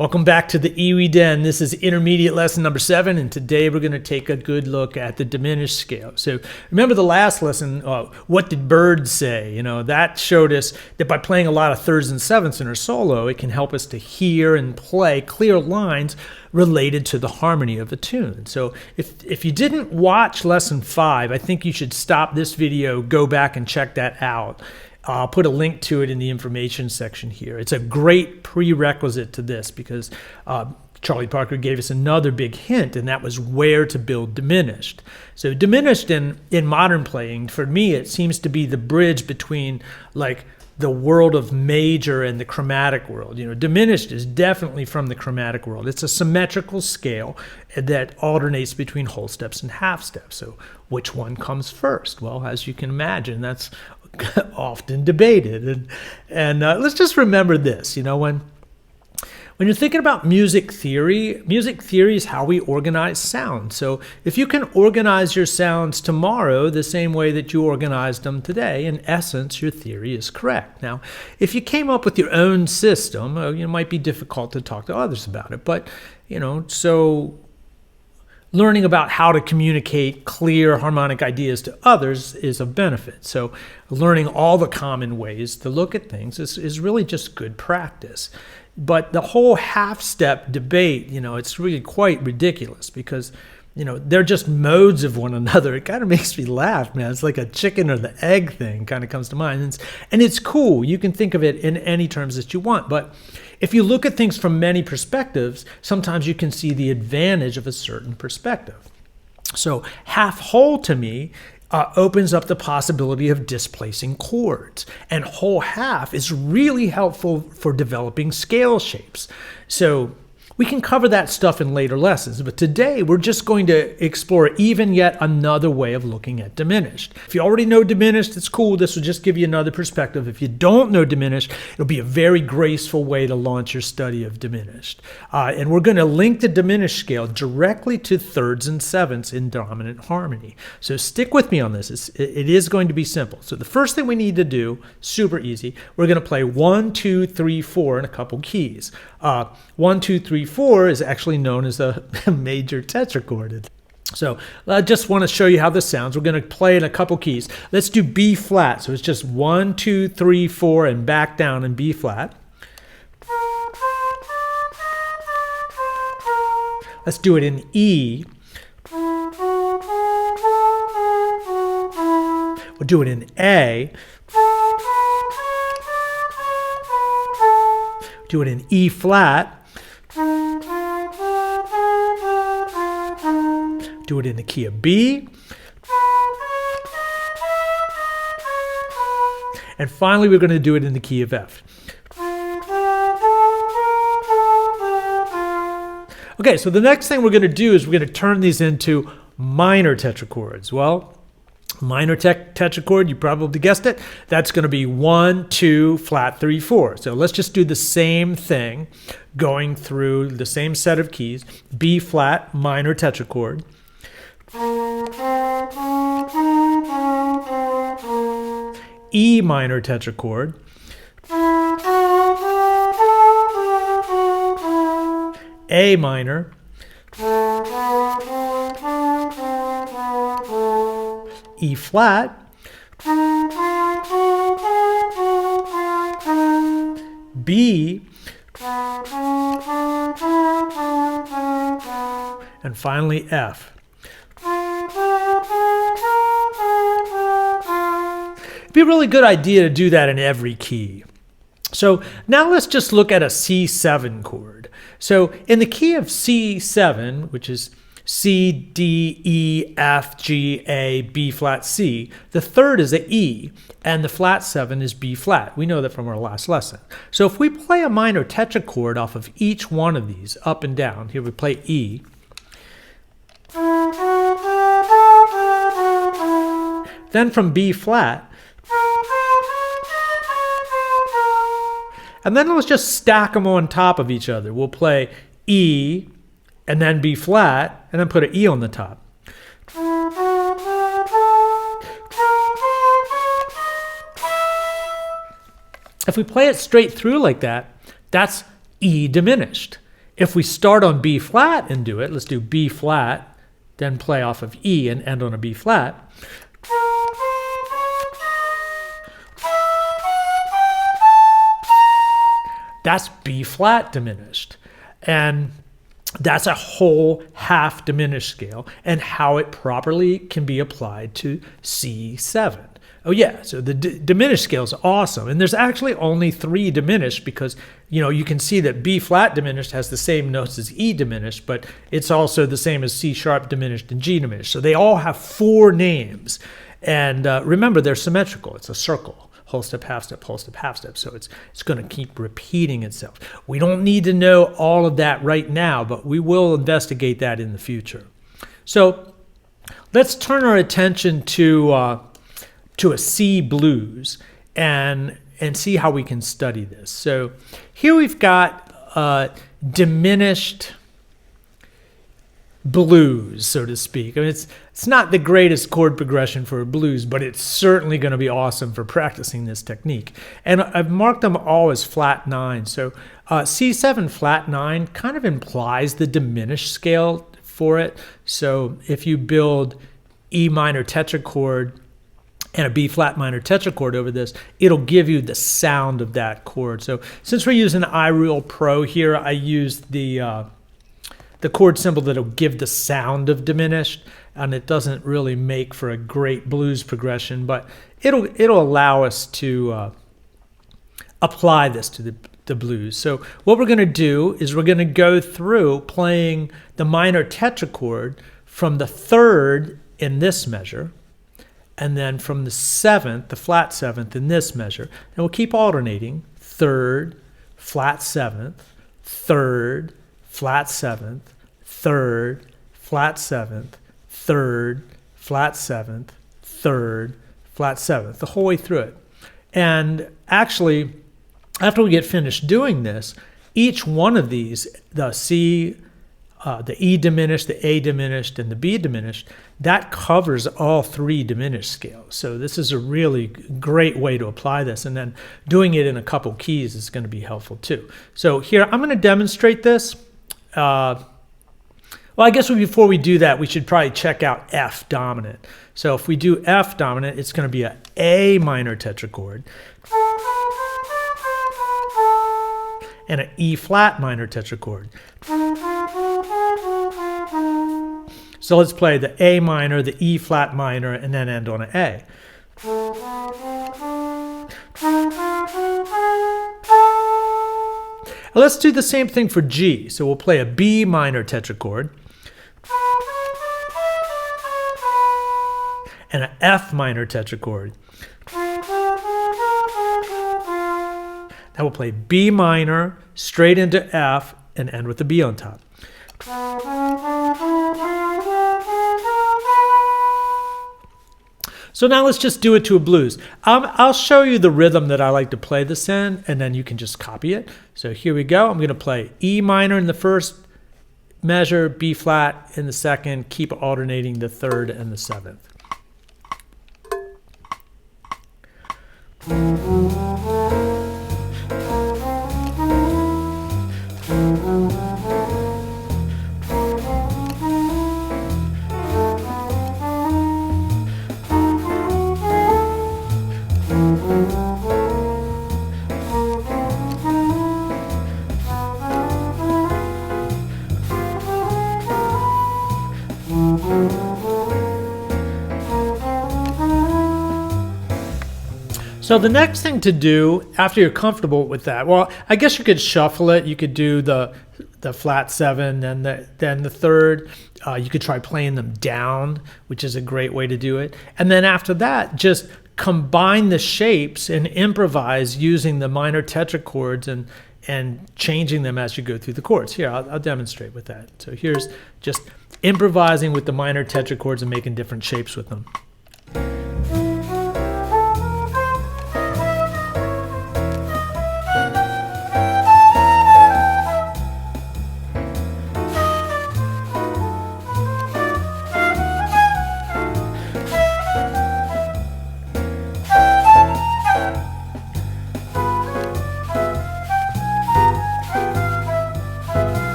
Welcome back to the Ewi Den. This is intermediate lesson number 7, and today we're going to take a good look at the diminished scale. So remember the last lesson, what did birds say? You know, that showed us that by playing a lot of thirds and sevenths in our solo, it can help us to hear and play clear lines related to the harmony of a tune. So if you didn't watch lesson 5, I think you should stop this video, go back and check that out. I'll put a link to it in the information section here. It's a great prerequisite to this because Charlie Parker gave us another big hint, and that was where to build diminished. So diminished in modern playing, for me, it seems to be the bridge between like the world of major and the chromatic world. You know, diminished is definitely from the chromatic world. It's a symmetrical scale that alternates between whole steps and half steps. So which one comes first? Well, as you can imagine, that's often debated. And let's just remember this, you know, when you're thinking about music theory is how we organize sound. So if you can organize your sounds tomorrow the same way that you organized them today, in essence, your theory is correct. Now, if you came up with your own system, it might be difficult to talk to others about it. But, you know, so learning about how to communicate clear harmonic ideas to others is of benefit. So learning all the common ways to look at things is really just good practice. But the whole half-step debate, you know, it's really quite ridiculous because, you know, they're just modes of one another. It kind of makes me laugh, man. It's like a chicken or the egg thing kind of comes to mind. And it's cool. You can think of it in any terms that you want. But if you look at things from many perspectives, sometimes you can see the advantage of a certain perspective. So half whole to me opens up the possibility of displacing chords. And whole half is really helpful for developing scale shapes. So we can cover that stuff in later lessons, but today we're just going to explore even yet another way of looking at diminished. If you already know diminished, it's cool. This will just give you another perspective. If you don't know diminished, it'll be a very graceful way to launch your study of diminished. And we're going to link the diminished scale directly to thirds and sevenths in dominant harmony. So stick with me on this. It is going to be simple. So the first thing we need to do, super easy, we're going to play 1, 2, 3, 4 in a couple keys. 1, 2, 3, 4 is actually known as a major tetrachord. So I just want to show you how this sounds. We're going to play in a couple keys. Let's do B flat. So it's just 1, 2, 3, 4 and back down in B flat. Let's do it in E. We'll do it in A. Do it in E flat. Do it in the key of B. And finally, we're going to do it in the key of F. Okay, so the next thing we're going to do is we're going to turn these into minor tetrachords. Well, minor tetrachord, you probably guessed it. That's going to be 1, 2, flat, 3, 4. So let's just do the same thing, going through the same set of keys. B flat, minor tetrachord. E minor tetrachord. A minor. E flat. B. And finally F. It'd be a really good idea to do that in every key. So now let's just look at a C7 chord. So in the key of C7, which is C, D, E, F, G, A, B flat, C, the third is a E, and the flat 7 is B flat. We know that from our last lesson. So if we play a minor tetrachord off of each one of these, up and down, here we play E. Then from B flat, and then let's just stack them on top of each other. We'll play E, and then B flat, and then put an E on the top. If we play it straight through like that, that's E diminished. If we start on B flat and do it, let's do B flat, then play off of E and end on a B flat. That's B flat diminished. And that's a whole half diminished scale and how it properly can be applied to C7. Oh yeah, so the diminished scale is awesome. And there's actually only 3 diminished because, you can see that B flat diminished has the same notes as E diminished, but it's also the same as C sharp diminished and G diminished. So they all have 4 names. And remember, they're symmetrical. It's a circle. Whole step, half step, whole step, half step. So it's going to keep repeating itself. We don't need to know all of that right now, but we will investigate that in the future. So let's turn our attention to a C blues and see how we can study this. So here we've got diminished blues, so to speak. I mean, it's not the greatest chord progression for a blues, but it's certainly going to be awesome for practicing this technique. And I've marked them all as flat 9. So C7 flat 9 kind of implies the diminished scale for it. So if you build E minor tetrachord and a B flat minor tetrachord over this, it'll give you the sound of that chord. So since we're using iReal Pro here, I used the chord symbol that'll give the sound of diminished, and it doesn't really make for a great blues progression, but it'll allow us to apply this to the blues. So what we're going to do is we're going to go through playing the minor tetrachord from the 3rd in this measure, and then from the 7th, the flat 7th in this measure, and we'll keep alternating 3rd, flat 7th, 3rd, flat 7th, 3rd, flat 7th, 3rd, flat 7th, 3rd, flat 7th, the whole way through it. And actually, after we get finished doing this, each one of these, the C, the E diminished, the A diminished, and the B diminished, that covers all 3 diminished scales. So this is a really great way to apply this. And then doing it in a couple keys is going to be helpful too. So here, I'm going to demonstrate this. Well, I guess before we do that, we should probably check out F dominant. So if we do F dominant, it's going to be an A minor tetrachord and an E flat minor tetrachord. So let's play the A minor, the E flat minor, and then end on an A. Let's do the same thing for G. So we'll play a B minor tetrachord and an F minor tetrachord. Now we'll play B minor straight into F and end with the B on top. So now let's just do it to a blues. I'll show you the rhythm that I like to play this in, and then you can just copy it. So here we go. I'm going to play E minor in the first measure, B flat in the second, keep alternating the 3rd and the 7th. So the next thing to do after you're comfortable with that, well, I guess you could shuffle it. You could do the flat 7, then the 3rd. You could try playing them down, which is a great way to do it. And then after that, just combine the shapes and improvise using the minor tetrachords and changing them as you go through the chords. Here, I'll demonstrate with that. So here's just improvising with the minor tetrachords and making different shapes with them.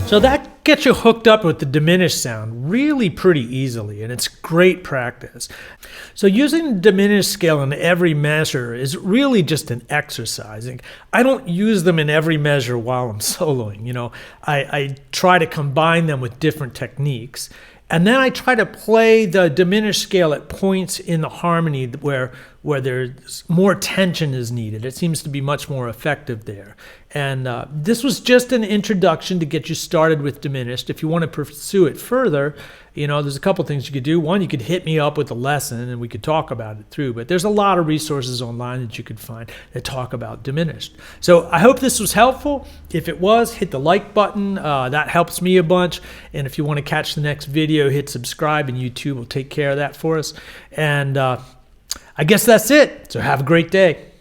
So that gets you hooked up with the diminished sound really pretty easily, and it's great practice. So using the diminished scale in every measure is really just an exercise. I don't use them in every measure while I'm soloing. You know, I try to combine them with different techniques. And then I try to play the diminished scale at points in the harmony where there's more tension is needed. It seems to be much more effective there. And this was just an introduction to get you started with diminished. If you want to pursue it further, you know, there's a couple things you could do. One, you could hit me up with a lesson and we could talk about it through. But there's a lot of resources online that you could find that talk about diminished. So I hope this was helpful. If it was, hit the like button. That helps me a bunch. And if you want to catch the next video, hit subscribe, and YouTube will take care of that for us. And I guess that's it. So have a great day.